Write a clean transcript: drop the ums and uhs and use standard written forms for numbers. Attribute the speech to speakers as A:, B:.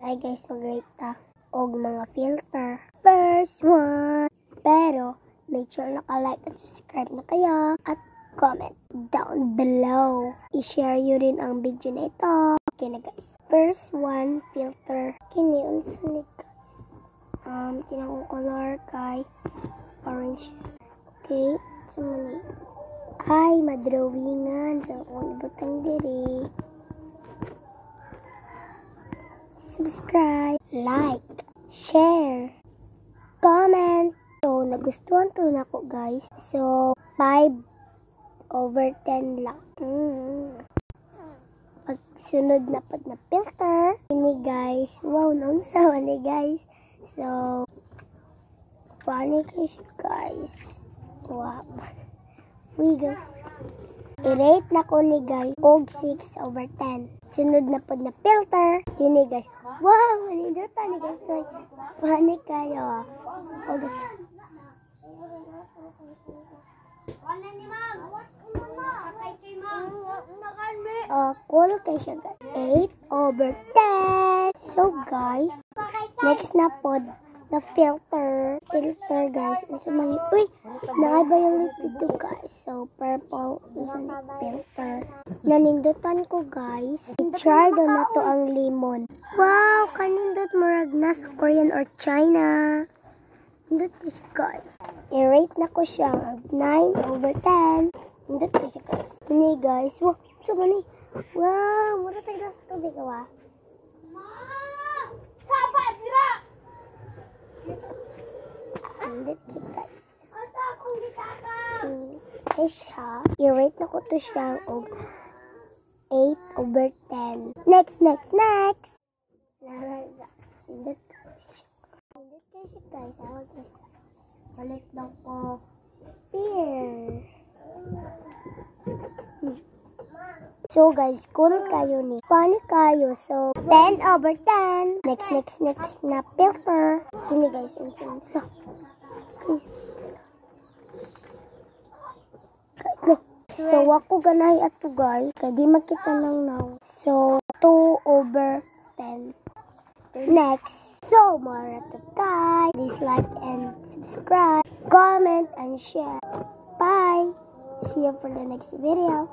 A: Ay guys, mag-rate ta og mga filter. First one. Pero, make sure naka-like at subscribe na kayo. At comment down below. I-share yun rin ang video na ito. Okay na guys. First one, filter. Kini, unsa ni guys. Tinakong color kay orange. Okay. So, mani. Ay, madrawingan. So, kung ibutang diri. Subscribe, like, share, comment. So, nagustuhan to na ko guys. So, 5/10 lang. Pagsunod na pag na filter. Ini guys. Wow, naunsawa ni guys. So, funny guys. Wow. We go. I-rate na ko ni guys. Og 6/10. Sunod na pag na filter. Ini guys. Wow, manindota ni guys. So, funny kayo. Og cool kayo siya guys. 8/10. So guys, next na pod na filter guys. So mali, uy, na-violet dito guys. So purple filter. Nanindutan ko guys. I-try daw na to ang lemon. Wow, kanindot murag na sa Korean or China. Nindot ko siya guys. I-rate na ko siya 9/10. Nindot ko siya guys. Ini guys. Wow, so mali. Wow, mura tayo na sa tubig ka. Nindot ko guys. Okay siya. I-rate na ko to siya og 8/10. Next. Nindot ko siya. Nindot ko siya guys. Balik daw ko. Pear. So guys, cool kayo ni. Funny kayo. So, 10/10. Next na filter. Ini guys, So, ako ganay ato guys. Kaya di makita lang now. So, 2/10. Next. So, more to guys. Please like and subscribe. Comment and share. Bye. See you for the next video.